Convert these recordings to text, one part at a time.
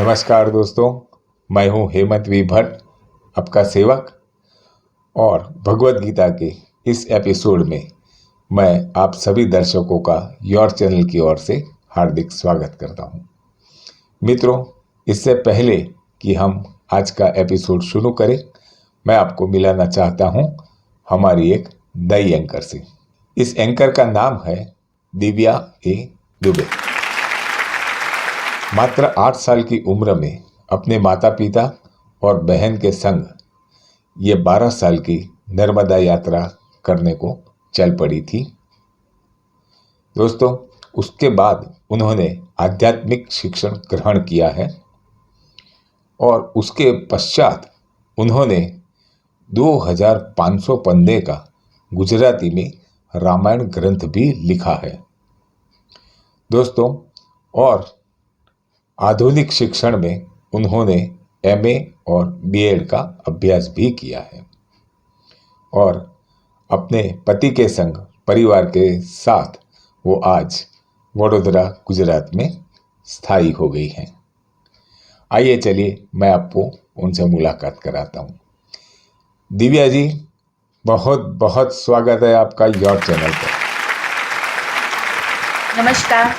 नमस्कार दोस्तों, मैं हूं हेमंत वी भट्ट, आपका सेवक। और भगवत गीता के इस एपिसोड में मैं आप सभी दर्शकों का योर चैनल की ओर से हार्दिक स्वागत करता हूं। मित्रों, इससे पहले कि हम आज का एपिसोड शुरू करें, मैं आपको मिलाना चाहता हूं हमारी एक नई एंकर से। इस एंकर का नाम है दिव्या ए दुबे। मात्र 8 साल की उम्र में अपने माता पिता और बहन के संग ये 12 साल की नर्मदा यात्रा करने को चल पड़ी थी। दोस्तों, उसके बाद उन्होंने आध्यात्मिक शिक्षण ग्रहण किया है और उसके पश्चात उन्होंने 2500 पन्ने का गुजराती में रामायण ग्रंथ भी लिखा है दोस्तों। और आधुनिक शिक्षण में उन्होंने एमए और बीएड का अभ्यास भी किया है और अपने पति के संग परिवार के साथ वो आज वडोदरा गुजरात में स्थायी हो गई हैं। आइए चलिए मैं आपको उनसे मुलाकात कराता हूँ। दिव्या जी, बहुत बहुत स्वागत है आपका योर चैनल पर। नमस्कार।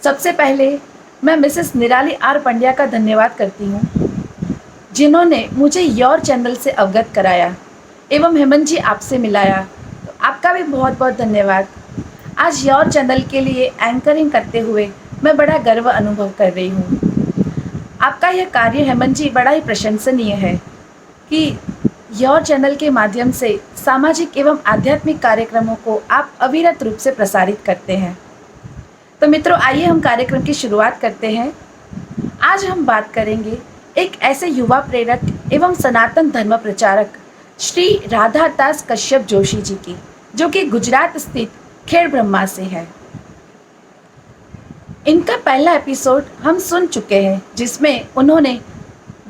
सबसे पहले मैं मिसेस निराली आर पंड्या का धन्यवाद करती हूँ, जिन्होंने मुझे योर चैनल से अवगत कराया एवं हेमंत जी आपसे मिलाया। तो आपका भी बहुत बहुत धन्यवाद। आज योर चैनल के लिए एंकरिंग करते हुए मैं बड़ा गर्व अनुभव कर रही हूँ। आपका यह कार्य हेमंत जी बड़ा ही प्रशंसनीय है कि योर चैनल के माध्यम से सामाजिक एवं आध्यात्मिक कार्यक्रमों को आप अविरत रूप से प्रसारित करते हैं। तो मित्रों, आइए हम कार्यक्रम की शुरुआत करते हैं। आज हम बात करेंगे एक ऐसे युवा प्रेरक एवं सनातन धर्म प्रचारक श्री राधादास कश्यप जोशी जी की, जो कि गुजरात स्थित खेड़ ब्रह्मा से है। इनका पहला एपिसोड हम सुन चुके हैं, जिसमें उन्होंने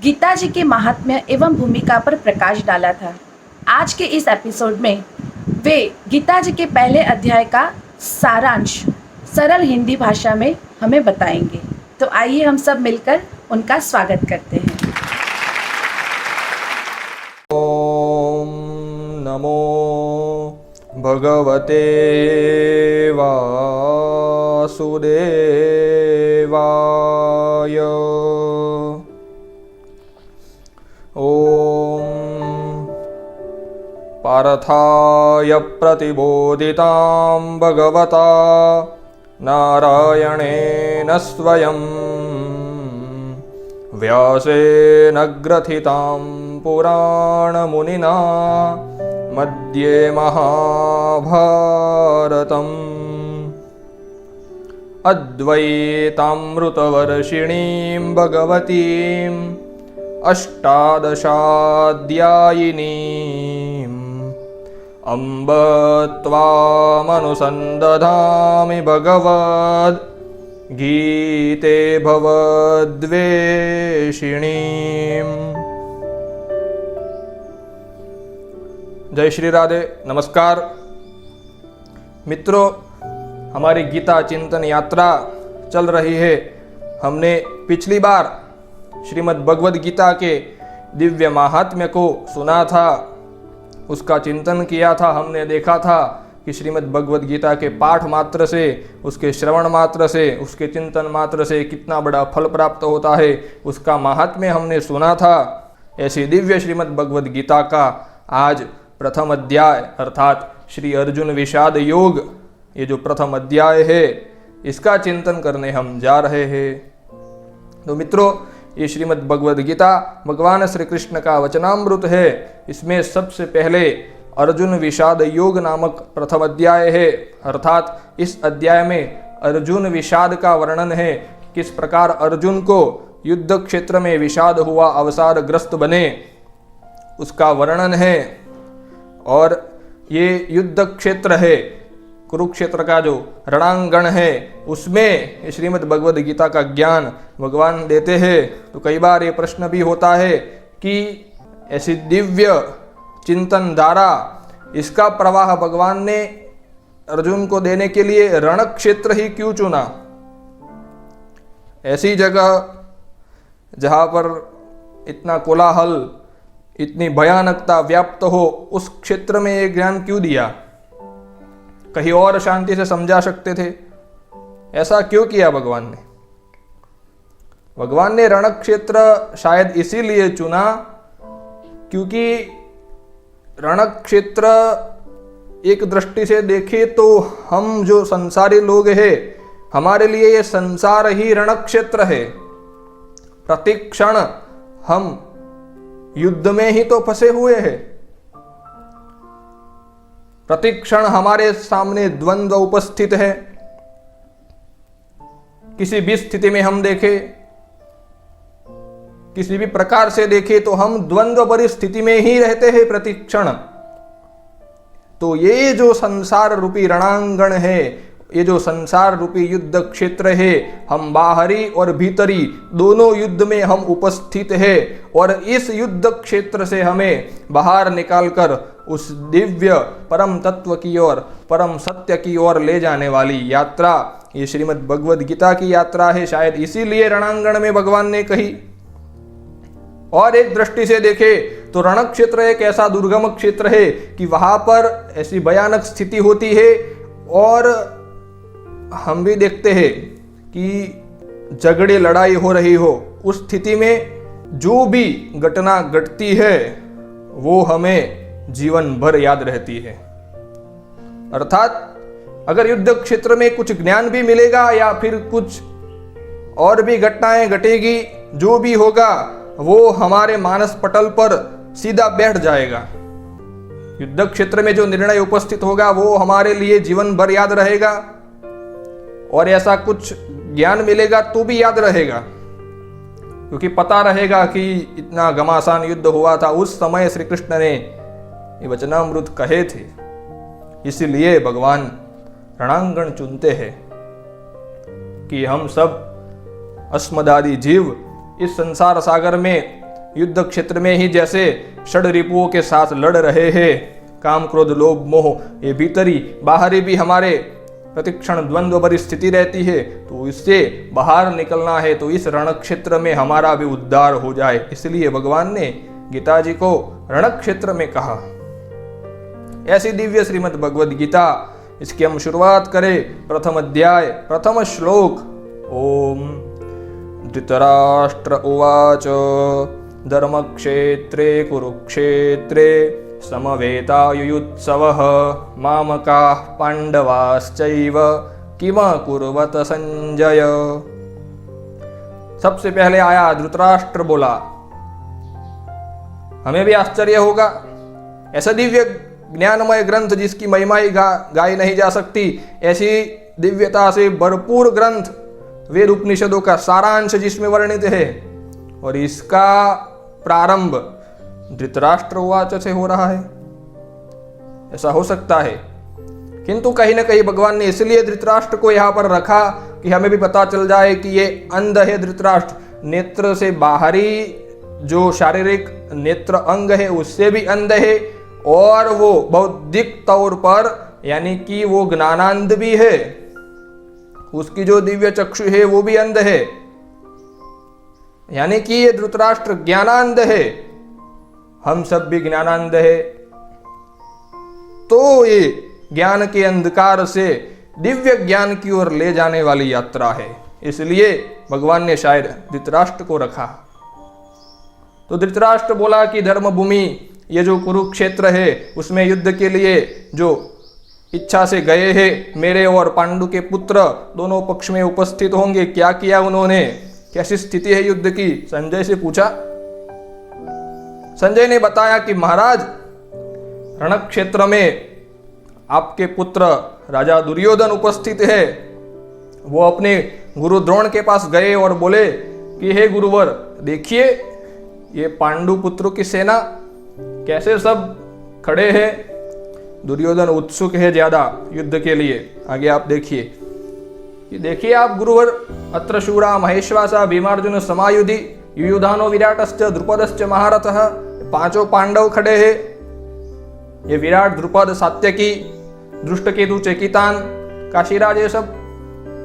गीता जी के महात्म्य एवं भूमिका पर प्रकाश डाला था। आज के इस एपिसोड में वे गीता जी के पहले अध्याय का सारांश सरल हिंदी भाषा में हमें बताएंगे। तो आइए हम सब मिलकर उनका स्वागत करते हैं। ओम नमो भगवते वासुदेवाय। ओम पार्थाय प्रतिबोधितां भगवता नारायणेन स्वयं व्यासेन ग्रथितां पुराणमुनिना मध्ये महाभारतम् अद्वैतामृतवर्षिणीं भगवतीम् अष्टादशाध्यायिनीम् अम्ब त्वामनुसन्दधामि भगवद् गीते भवद्वेषिणीम्। जय श्री राधे। नमस्कार मित्रों, हमारी गीता चिंतन यात्रा चल रही है। हमने पिछली बार श्रीमद् भगवद गीता के दिव्य महात्म्य को सुना था, उसका चिंतन किया था। हमने देखा था कि श्रीमद् भगवद गीता के पाठ मात्र से, उसके श्रवण मात्र से, उसके चिंतन मात्र से कितना बड़ा फल प्राप्त होता है, उसका महात्म्य हमने सुना था। ऐसी दिव्य श्रीमद् भगवद गीता का आज प्रथम अध्याय अर्थात श्री अर्जुन विषाद योग, ये जो प्रथम अध्याय है, इसका चिंतन करने हम जा रहे हैं। तो मित्रों, ये श्रीमद् भगवद गीता भगवान श्री कृष्ण का वचनामृत है। इसमें सबसे पहले अर्जुन विषाद योग नामक प्रथम अध्याय है, अर्थात इस अध्याय में अर्जुन विषाद का वर्णन है। किस प्रकार अर्जुन को युद्ध क्षेत्र में विषाद हुआ, अवसाद ग्रस्त बने, उसका वर्णन है। और ये युद्ध क्षेत्र है, कुरुक्षेत्र का जो रणांगण है, उसमें श्रीमद् भगवद गीता का ज्ञान भगवान देते हैं। तो कई बार ये प्रश्न भी होता है कि ऐसी दिव्य चिंतन धारा, इसका प्रवाह भगवान ने अर्जुन को देने के लिए रण क्षेत्र ही क्यों चुना? ऐसी जगह जहाँ पर इतना कोलाहल, इतनी भयानकता व्याप्त हो, उस क्षेत्र में ये ज्ञान क्यों दिया? कहीं और शांति से समझा सकते थे, ऐसा क्यों किया भगवान ने? भगवान ने रण क्षेत्र शायद इसीलिए चुना क्योंकि रण क्षेत्र एक दृष्टि से देखे तो हम जो संसारी लोग हैं, हमारे लिए ये संसार ही रण क्षेत्र है। प्रतिक्षण हम युद्ध में ही तो फंसे हुए हैं। प्रतिक्षण हमारे सामने द्वंद्व उपस्थित है। किसी भी स्थिति में हम देखें, किसी भी प्रकार से देखें तो हम द्वंद्व भरी स्थिति में ही रहते हैं प्रतिक्षण। तो ये जो संसार रूपी रणांगण है, ये जो संसार रूपी युद्ध क्षेत्र है, हम बाहरी और भीतरी दोनों युद्ध में हम उपस्थित हैं और इस युद्ध क्षेत्र से हमें बाहर निकालकर उस दिव्य परम तत्व की ओर, परम सत्य की ओर ले जाने वाली यात्रा ये श्रीमद् भगवद गीता की यात्रा है। शायद इसीलिए रणांगण में भगवान ने कही। और एक दृष्टि से देखे तो रण क्षेत्र एक ऐसा दुर्गम क्षेत्र है कि वहां पर ऐसी भयानक स्थिति होती है और हम भी देखते हैं कि झगड़े लड़ाई हो रही हो, उस स्थिति में जो भी घटना घटती है वो हमें जीवन भर याद रहती है। अर्थात अगर युद्ध क्षेत्र में कुछ ज्ञान भी मिलेगा या फिर कुछ और भी घटनाएं घटेगी, जो भी होगा वो हमारे मानस पटल पर सीधा बैठ जाएगा। युद्ध क्षेत्र में जो निर्णय उपस्थित होगा वो हमारे लिए जीवन भर याद रहेगा और ऐसा कुछ ज्ञान मिलेगा तो भी याद रहेगा, क्योंकि पता रहेगा कि इतना घमासान युद्ध हुआ था, उस समय श्री कृष्ण ने ये वचनामृत कहे थे। इसीलिए भगवान रणांगण चुनते हैं कि हम सब अस्मदादि जीव इस संसार सागर में युद्ध क्षेत्र में ही जैसे षड रिपुओं के साथ लड़ रहे हैं, काम क्रोध लोभ मोह, ये भीतरी बाहरी भी हमारे प्रतिक्षण द्वंद्व भरी स्थिति रहती है, तो इससे बाहर निकलना है तो इस रण क्षेत्र में हमारा भी उद्धार हो जाए। इसलिए भगवान ने गीता जी को रण क्षेत्र में कहा। ऐसी दिव्य श्रीमद् भगवद गीता, इसकी हम शुरुआत करें। प्रथम अध्याय प्रथम श्लोक। ओम धृतराष्ट्र उवाच धर्मक्षेत्रे कुरुक्षेत्रे समवेतायुयुत्सवः मामकाः पांडवाश्चैव किम कुर्वत संजय। सबसे पहले आया धृतराष्ट्र बोला। हमें भी आश्चर्य होगा, ऐसा दिव्य ज्ञानमय ग्रंथ जिसकी महिमा ही गाई नहीं जा सकती, ऐसी दिव्यता से भरपूर ग्रंथ वेद उपनिषदों का सारांश जिसमें वर्णित है, और इसका प्रारंभ धृतराष्ट्र उवाच से हो रहा है। ऐसा हो सकता है, किंतु कहीं ना कहीं भगवान ने इसलिए धृतराष्ट्र को यहां पर रखा कि हमें भी पता चल जाए कि ये अंध है धृतराष्ट्र। नेत्र से बाहरी जो शारीरिक नेत्र अंग है उससे भी अंध है, और वो बौद्धिक तौर पर यानी कि वो ज्ञानांध भी है, उसकी जो दिव्य चक्षु है वो भी अंध है, यानी कि ये धृतराष्ट्र ज्ञानांध है, हम सब भी ज्ञानांध है। तो ये ज्ञान के अंधकार से दिव्य ज्ञान की ओर ले जाने वाली यात्रा है, इसलिए भगवान ने शायद धृतराष्ट्र को रखा। तो धृतराष्ट्र बोला कि धर्म भूमि ये जो कुरुक्षेत्र है उसमें युद्ध के लिए जो इच्छा से गए हैं, मेरे और पांडु के पुत्र दोनों पक्ष में उपस्थित होंगे। क्या किया उन्होंने, कैसी स्थिति है युद्ध की, संजय से पूछा। संजय ने बताया कि महाराज रण क्षेत्र में आपके पुत्र राजा दुर्योधन उपस्थित है। वो अपने गुरु द्रोण के पास गए और बोले कि हे गुरुवर, देखिए ये पांडु पुत्रों की सेना कैसे सब खड़े हैं। दुर्योधन उत्सुक है ज्यादा युद्ध के लिए। आगे आप देखिए, ये देखिए आप गुरुवर, अत्र शूरा महेश्वासा भीमार्जुन समायुधि युयुधानो विराटश्च द्रुपदश्च महारथः। पांचों पांडव खड़े हैं। ये विराट, द्रुपद, सात्यकी, दृष्टकेतु, चेकितान, काशीराज, ये सब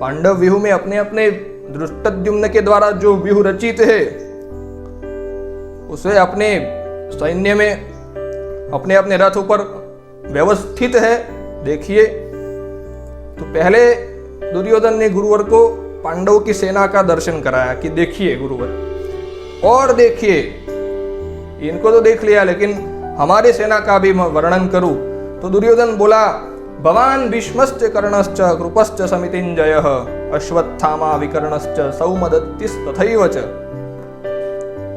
पांडव व्यूह में अपने अपने दृष्टद्युम्न के द्वारा जो व्यूह रचित है उसे अपने सैन्य में अपने अपने रथ ऊपर व्यवस्थित है। देखिए, तो पहले दुर्योधन ने गुरुवर को पांडवों की सेना का दर्शन कराया कि देखिए गुरुवर, और देखिए, इनको तो देख लिया, लेकिन हमारी सेना का भी मैं वर्णन करूं। तो दुर्योधन बोला, भवान भीष्मश्च कर्णश्च कृपश्च समितिञ्जयः अश्वत्थामा विकर्णश्च सौमदत्तिस् तथैव च।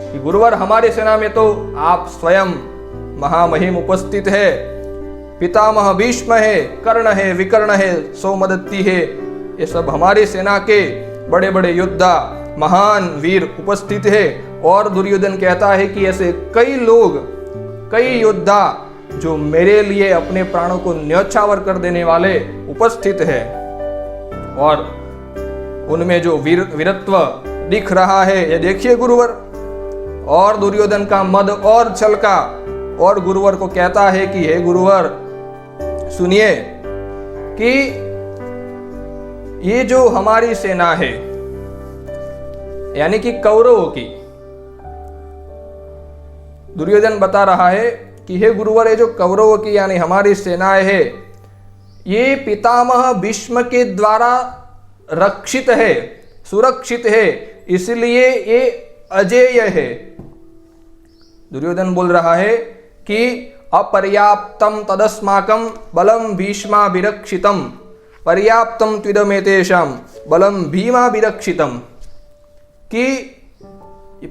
कि गुरुवर, हमारी सेना में तो आप स्वयं महामहिम उपस्थित है, पितामह भीष्म है, कर्ण है, विकर्ण है, सौमदत्ति है, ये सब हमारी सेना के बड़े बड़े योद्धा महान वीर उपस्थित है। और दुर्योधन कहता है कि ऐसे कई लोग, कई योद्धा जो मेरे लिए अपने प्राणों को न्यौछावर कर देने वाले उपस्थित है, और उनमें जो वीरत्व दिख रहा है, ये देखिए गुरुवर। और दुर्योधन का मद और छलका, और गुरुवर को कहता है कि हे गुरुवर, सुनिए कि ये जो हमारी सेना है, यानी कि कौरवों की, दुर्योधन बता रहा है कि हे गुरुवर, ये जो कौरवों की यानी हमारी सेनाएं है, ये पितामह भीष्म के द्वारा रक्षित है, सुरक्षित है, इसलिए ये अजेय है। दुर्योधन बोल रहा है कि अपर्याप्तम तदस्माकं बलम भीष्मा विरक्षितम पर्याप्तम त्विदमेतेषां बलम भीमा विरक्षितम। कि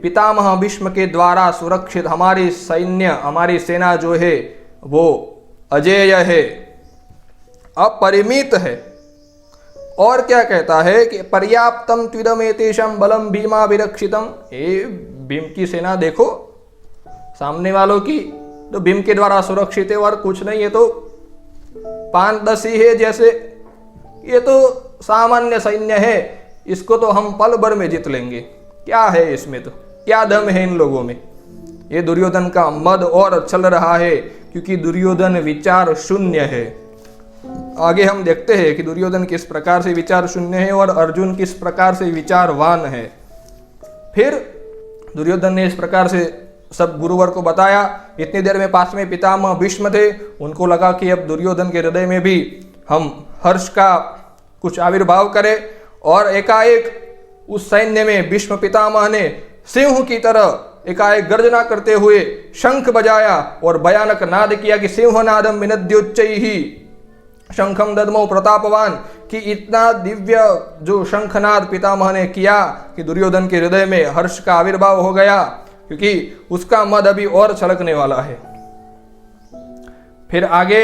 पितामह भीष्म के द्वारा सुरक्षित हमारी सैन्य, हमारी सेना जो है वो अजेय है, अपरिमित है। और क्या कहता है कि पर्याप्तम त्विदमेतेषां बलम भीमा विरक्षितम। ये भीम की सेना देखो, सामने वालों की, तो भीम के द्वारा सुरक्षित है, और कुछ नहीं, ये तो 5-10 ही है, जैसे ये तो सामान्य सैन्य है, इसको तो हम पल भर में जीत लेंगे। क्या है इसमें, तो क्या दम है इन लोगों में। ये दुर्योधन का मद और चल रहा है, क्योंकि दुर्योधन विचार शून्य है। आगे हम देखते हैं कि दुर्योधन किस प्रकार से विचार शून्य है और अर्जुन किस प्रकार से विचारवान है। फिर दुर्योधन ने इस प्रकार से सब गुरुवर को बताया। इतनी देर में पास में पितामह भीष्म थे, उनको लगा कि अब दुर्योधन के हृदय में भी हम हर्ष का कुछ आविर्भाव करें, और एकाएक उस सैन्य में भीष्म पितामह ने सिंह की तरह एकाएक गर्जना करते हुए शंख बजाया और भयानक नाद किया कि सिंहनादम विनद्योच्चैहि शंखम दद्मौ प्रतापवान। कि इतना दिव्य जो शंखनाद पितामह ने किया कि दुर्योधन के हृदय में हर्ष का आविर्भाव हो गया, क्योंकि उसका मद अभी और छलकने वाला है। फिर आगे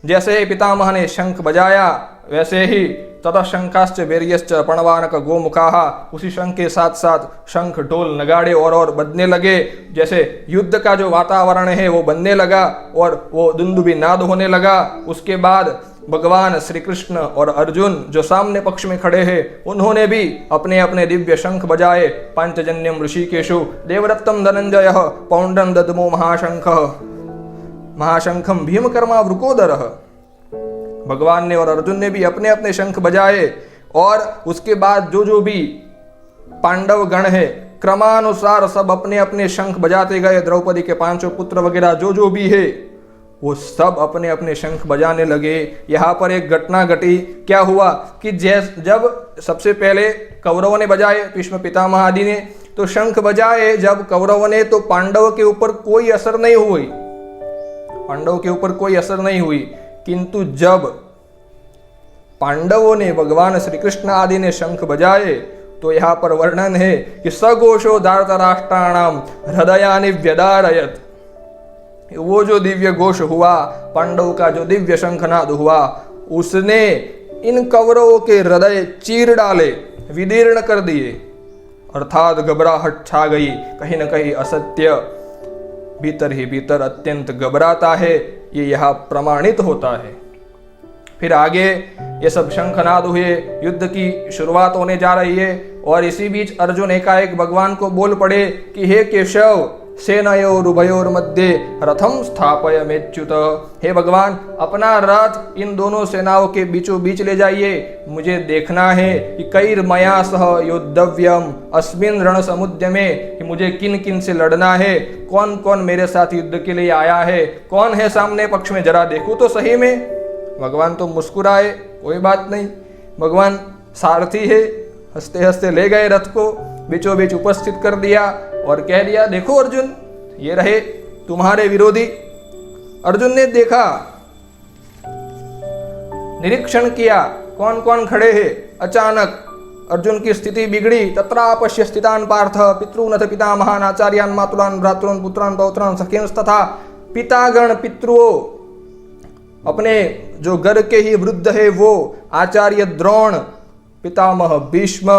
जैसे पितामह ने शंख बजाया, वैसे ही ततः शंखाश्च वीर्यश्च प्रणवानक गोमुखाः, उसी शंख के साथ साथ शंख ढोल नगाड़े और बजने लगे। जैसे युद्ध का जो वातावरण है वो बनने लगा और वो दुंदुभी नाद होने लगा। उसके बाद भगवान श्री कृष्ण और अर्जुन जो सामने पक्ष में खड़े हैं, उन्होंने भी अपने अपने दिव्य शंख बजाए। पांचजन्यम ऋषिकेशु देवदत्तम धनंजय पौंडं दद्मो महाशंखम भीमकर्मा वृकोदरः। भगवान ने और अर्जुन ने भी अपने अपने शंख बजाए, और उसके बाद जो भी पांडव गण है क्रमानुसार सब अपने अपने शंख बजाते गए। द्रौपदी के 5 पुत्र वगैरह जो भी है वो सब अपने अपने शंख बजाने लगे। यहाँ पर एक घटना घटी। क्या हुआ कि जब सबसे पहले कौरवों ने बजाए, भीष्म पितामह आदि ने तो शंख बजाए जब कौरवों ने, तो पांडवों के ऊपर कोई असर नहीं हुई, पांडवों के ऊपर कोई असर नहीं हुई। किंतु जब पांडवों ने, भगवान श्री कृष्ण आदि ने शंख बजाए, तो यहाँ पर वर्णन है कि सघोषो धार्तराष्ट्राणाम हृदयानि व्यदारयत। वो जो दिव्य घोष हुआ, पांडवों का जो दिव्य शंखनाद हुआ, उसने इन कौरवों के हृदय चीर डाले, विदीर्ण कर दिए। अर्थात घबराहट छा गई, कहीं न कहीं असत्य भीतर ही भीतर अत्यंत घबराता है, ये यहाँ प्रमाणित होता है। फिर आगे ये सब शंखनाद हुए, युद्ध की शुरुआत होने जा रही है, और इसी बीच अर्जुन एकाएक भगवान को बोल पड़े कि हे केशव, सेनयोरुभयोर्मध्ये रथम स्थापय मेच्युत। हे भगवान, अपना रथ इन दोनों सेनाओं के बीचों बीच ले जाइए। मुझे देखना है कि कैर्मया सह योद्धव्यम अस्मिन् रण समुद्यमे, कि मुझे किन किन से लड़ना है, कौन कौन मेरे साथ युद्ध के लिए आया है, कौन है सामने पक्ष में, जरा देखूं तो सही में। भगवान तो मुस्कुराए, कोई बात नहीं। भगवान सारथी है, हंसते हंसते ले गए रथ को, बीचों बीच उपस्थित कर दिया और कह दिया, देखो अर्जुन, ये रहे तुम्हारे विरोधी। अर्जुन ने देखा, निरीक्षण किया कौन कौन खड़े हैं। अचानक अर्जुन की स्थिति बिगड़ी। तत्रापश्य स्थितान पार्थ पितॄनथ पितामहान आचार्यान मातुलान भ्रातॄन पुत्रान पौत्रान सखींस, तथा पितागण पितृओं, अपने जो घर के ही वृद्ध है वो आचार्य द्रोण, पितामह भीष्म,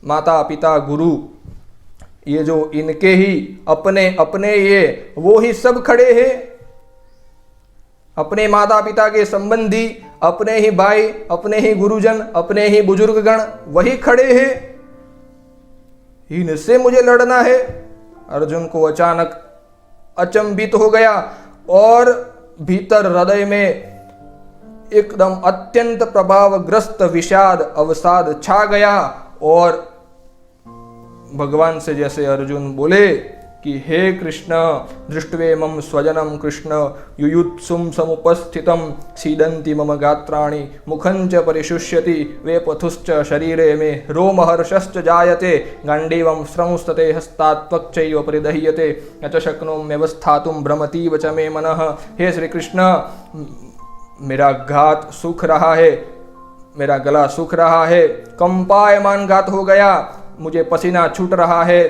माता पिता गुरु, ये जो इनके ही अपने अपने ये वो ही सब खड़े हैं। अपने माता पिता के संबंधी, अपने ही भाई, अपने ही गुरुजन, अपने ही बुजुर्गगण वही खड़े हैं। इनसे मुझे लड़ना है। अर्जुन को अचानक अचंभित हो गया और भीतर हृदय में एकदम अत्यंत प्रभावग्रस्त विषाद अवसाद छा गया और भगवान से जैसे अर्जुन बोले कि हे कृष्ण, दृष्ट्वे मम स्वजनम कृष्ण युयुत्सुम समुपस्थितम सीदन्ति मम गात्राणि मुखं च परिशुष्यति वेपथुश्च शरीरे मे रोमहर्षश्च जायते गाण्डीवं श्रंस्तते हस्तात् त्वक्चैव परिदह्यते न च शक्नोम्यवस्थातुं भ्रमतीव च मे मनः। हे श्री कृष्ण, मेरा घात सूख रहा है, मेरा गला सूख रहा है, कंपायमान घात हो गया, मुझे पसीना छूट रहा है,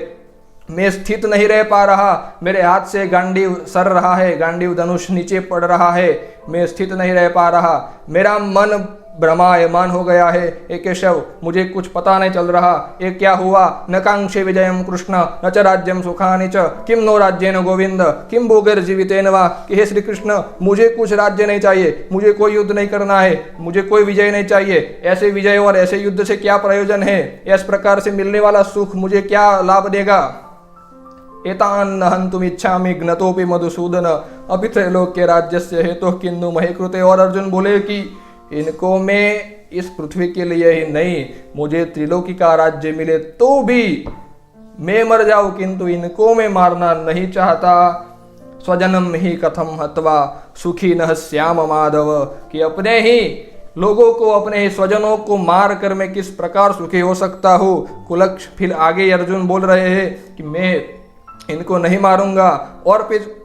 मैं स्थित नहीं रह पा रहा, मेरे हाथ से गांडीव सर रहा है, गांडीव धनुष नीचे पड़ रहा है, मैं स्थित नहीं रह पा रहा, मेरा मन भ्रमायमान हो गया है। हे केशव, मुझे कुछ पता नहीं चल रहा, ये क्या हुआ। न कांक्षे विजयम कृष्ण न च राज्यम सुखानि च किम नो राज्येन गोविंद किम भोगैर्जीवितेन वा। कि हे श्री कृष्ण, मुझे कुछ राज्य नहीं चाहिए, मुझे कोई युद्ध नहीं करना है, मुझे कोई विजय नहीं चाहिए। ऐसे विजय और ऐसे युद्ध से क्या प्रयोजन है, इस प्रकार से मिलने वाला सुख मुझे क्या लाभ देगा। एतान्न हन्तुम इच्छामि ज्ञतोपि मधुसूदन अपि त्रैलोक्य राज्यस्य हेतु किन्नु महे कृते। और अर्जुन बोले कि इनको मैं इस पृथ्वी के लिए ही नहीं, मुझे त्रिलोकी का राज्य मिले तो भी मैं मर जाऊं, किंतु इनको मैं मारना नहीं चाहता। स्वजनम ही कथम हत्वा सुखी न श्याम माधव। कि अपने ही लोगों को, अपने ही स्वजनों को मार कर मैं किस प्रकार सुखी हो सकता हूँ। कुलक्ष फिर आगे अर्जुन बोल रहे हैं कि मैं इनको नहीं मारूंगा। और फिर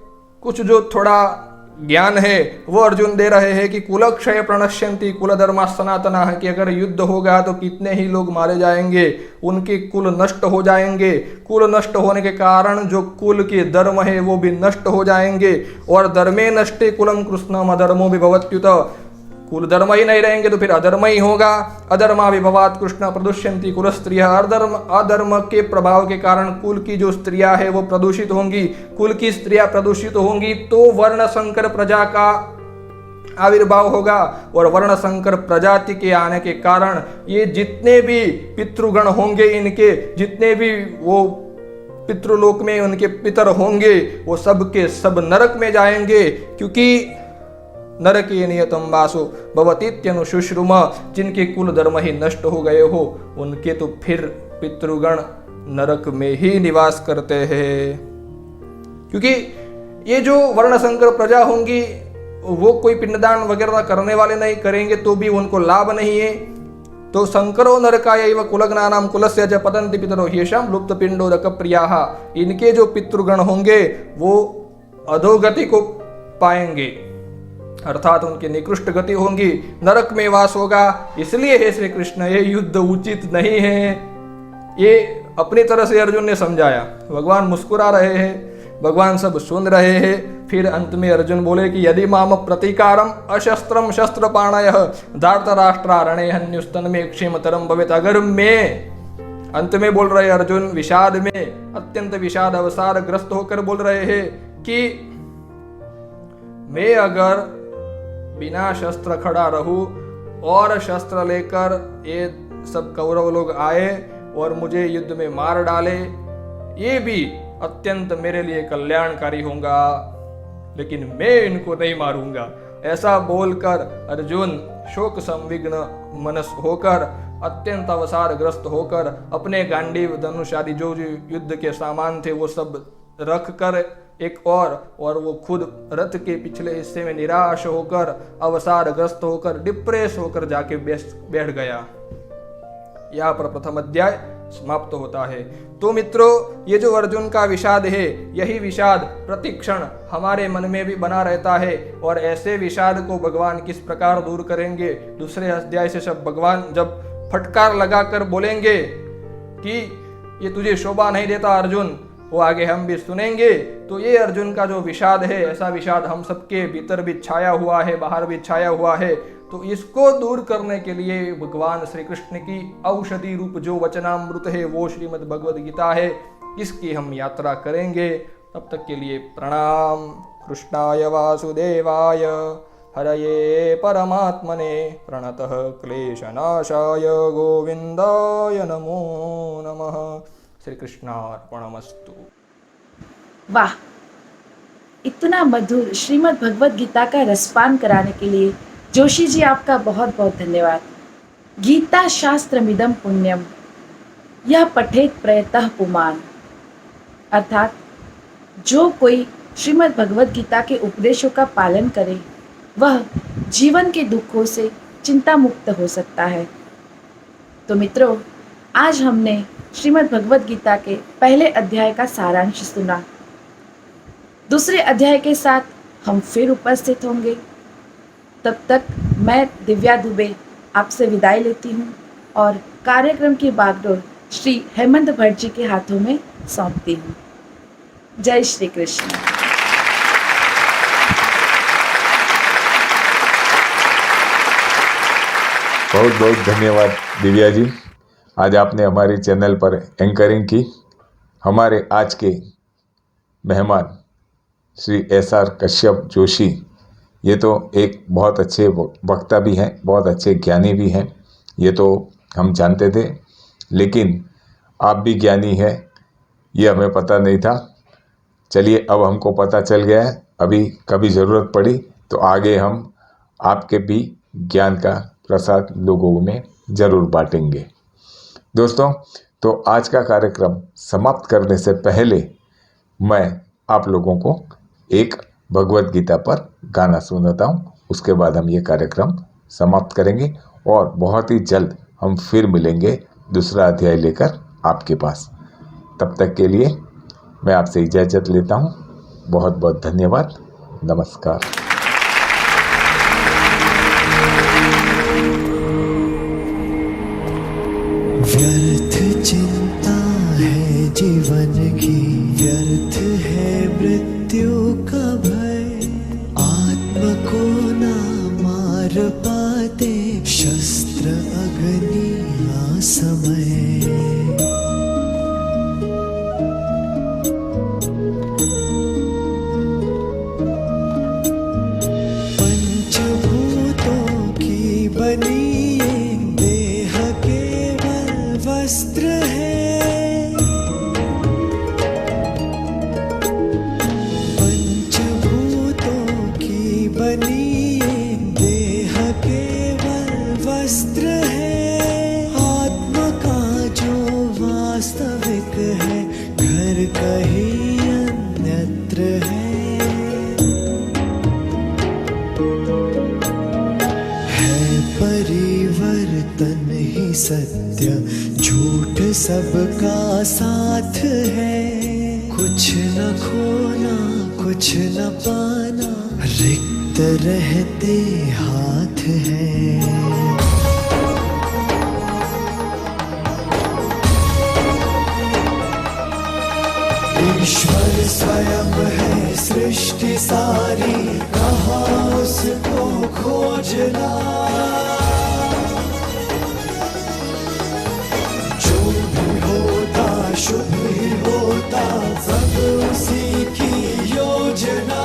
कुछ जो थोड़ा ज्ञान है वो अर्जुन दे रहे हैं कि कुलक्षय प्रणश्यंती कुल धर्मा सनातना है, कि अगर युद्ध होगा तो कितने ही लोग मारे जाएंगे, उनके कुल नष्ट हो जाएंगे। कुल नष्ट होने के कारण जो कुल के धर्म है वो भी नष्ट हो जाएंगे। और धर्मे नष्टे कुलम कृष्णम अधर्मो विभवत्युत। कुल धर्म ही नहीं रहेंगे तो फिर अधर्म ही होगा। अधर्मा विभवात कृष्ण प्रदुष्यंती कुल स्त्रियां। अधर्म के प्रभाव के कारण कुल की जो स्त्रियां है वो प्रदूषित होंगी। कुल की स्त्रियां प्रदूषित होंगी तो वर्ण संकर प्रजा का आविर्भाव होगा। और वर्ण संकर प्रजाति के आने के कारण ये जितने भी पितृगण होंगे, इनके जितने भी वो पितृलोक में उनके पितर होंगे, वो सब के सब नरक में जाएंगे। क्योंकि नरके नियतम वासो भवतीत्यनुशुश्रुम। जिनके कुल धर्म ही नष्ट हो गए हो उनके तो फिर पितृगण नरक में ही निवास करते हैं। क्योंकि ये जो वर्ण संकर प्रजा होंगी वो कोई पिंडदान वगैरह करने वाले नहीं, करेंगे तो भी उनको लाभ नहीं है। तो संकरो नरकाय एव कुलग्नानाम कुलस्य च पतन्ति पितरो ह्येषां लुप्त पिंडोदक प्रियाः। इनके जो पितृगण होंगे वो अधोगति को पाएंगे, अर्थात उनकी निकृष्ट गति होंगी, नरक में वास होगा। इसलिए हे श्री कृष्ण, ये युद्ध उचित नहीं है। ये अपनी तरह से अर्जुन ने समझाया। भगवान मुस्कुरा रहे हैं, भगवान सब सुन रहे हैं। फिर अंत में अर्जुन बोले कि यदि माम प्रतीकारम अशस्त्रम शस्त्र पाणय धार्तराष्ट्रारणे हन्युस्तन में क्षेमतरम भवेत। अगर मैं, अंत में बोल रहे अर्जुन विषाद में, अत्यंत विषाद अवसाद ग्रस्त होकर बोल रहे हैं कि मैं अगर बिना शस्त्र खड़ा रहूं और शस्त्र लेकर ये सब कौरव लोग आए और मुझे युद्ध में मार डाले, ये भी अत्यंत मेरे लिए कल्याणकारी होगा, लेकिन मैं इनको नहीं मारूंगा। ऐसा बोलकर अर्जुन शोक संविग्न मनस होकर, अत्यंत अवसादग्रस्त होकर अपने गांडीव धनुष आदि जो युद्ध के सामान थे वो सब रख कर एक और वो खुद रथ के पिछले हिस्से में निराश होकर, अवसादग्रस्त होकर, डिप्रेस होकर जाके बैठ गया। यहाँ पर प्रथम अध्याय समाप्त होता है। तो मित्रों, ये जो अर्जुन का विषाद है, यही विषाद प्रतिक्षण हमारे मन में भी बना रहता है। और ऐसे विषाद को भगवान किस प्रकार दूर करेंगे, दूसरे अध्याय से सब भगवान जब फटकार लगाकर बोलेंगे कि ये तुझे शोभा नहीं देता अर्जुन, वो आगे हम भी सुनेंगे। तो ये अर्जुन का जो विषाद है, ऐसा विषाद हम सबके भीतर भी छाया हुआ है, बाहर भी छाया हुआ है। तो इसको दूर करने के लिए भगवान श्री कृष्ण की औषधि रूप जो वचनामृत है वो श्रीमद् भगवद गीता है, इसकी हम यात्रा करेंगे। तब तक के लिए प्रणाम। कृष्णाय वासुदेवाय हरये परमात्मने प्रणतः क्लेशनाशाय गोविंदाय नमो नमः। श्री कृष्णार्पणमस्तु। वाह, इतना मधुर श्रीमद् भगवद गीता का रसपान कराने के लिए जोशी जी आपका बहुत बहुत धन्यवाद। गीता शास्त्रमिदं पुण्यम यह पठेत प्रयतः पुमान, अर्थात जो कोई श्रीमद् भगवद गीता के उपदेशों का पालन करे वह जीवन के दुखों से चिंता मुक्त हो सकता है। तो मित्रों, आज हमने श्रीमद् भगवद गीता के पहले अध्याय का सारांश सुना। दूसरे अध्याय के साथ हम फिर उपस्थित होंगे। तब तक मैं दिव्या दुबे आपसे विदाई लेती हूँ और कार्यक्रम की बागडोर श्री हेमंत भट्ट जी के हाथों में सौंपती हूँ। जय श्री कृष्ण। बहुत बहुत धन्यवाद दिव्या जी, आज आपने हमारी चैनल पर एंकरिंग की। हमारे आज के मेहमान श्री SR कश्यप जोशी, ये तो एक बहुत अच्छे वक्ता भी हैं, बहुत अच्छे ज्ञानी भी हैं, ये तो हम जानते थे, लेकिन आप भी ज्ञानी हैं ये हमें पता नहीं था। चलिए, अब हमको पता चल गया है। अभी कभी ज़रूरत पड़ी तो आगे हम आपके भी ज्ञान का प्रसाद लोगों में ज़रूर बांटेंगे। दोस्तों, तो आज का कार्यक्रम समाप्त करने से पहले मैं आप लोगों को एक भगवत गीता पर गाना सुनाता हूँ, उसके बाद हम ये कार्यक्रम समाप्त करेंगे और बहुत ही जल्द हम फिर मिलेंगे दूसरा अध्याय लेकर आपके पास। तब तक के लिए मैं आपसे इजाज़त लेता हूँ। बहुत बहुत धन्यवाद। नमस्कार। व्यर्थ चिंता है जीवन की, व्यर्थ है मृत्यु का भय, आत्म को ना मार पाते शस्त्र अग्नि असमय। पंचभूतों की बनी ये देह केवल वस्त्र है, पंचभूतों की बनी ये देह केवल वस्त्र है। आत्मा का जो वास्तविक है घर कहीं अन्यत्र है। परिवर्तन ही सत्य, झूठ सबका साथ है। कुछ न खोना कुछ न पाना, रिक्त रहते हाथ है। ईश्वर स्वयं है सृष्टि सारी, कहाँ उसको खोजना। जो भी होता शुभ ही होता, सब उसी की योजना।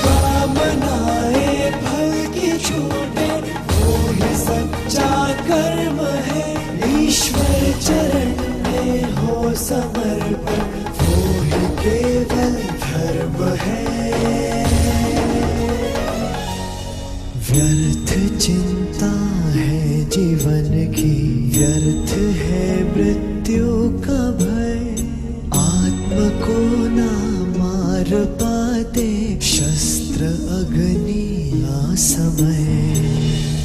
कामनाएं फल की छूटे, वो ही सच्चा कर्म है। ईश्वर में हो समर्पण, वो ही केवल धर्म है। व्यर्थ चिंता है जीवन की, व्यर्थ है मृत्यु का भय। आत्म को ना मार पाते शस्त्र अग्नि असमय।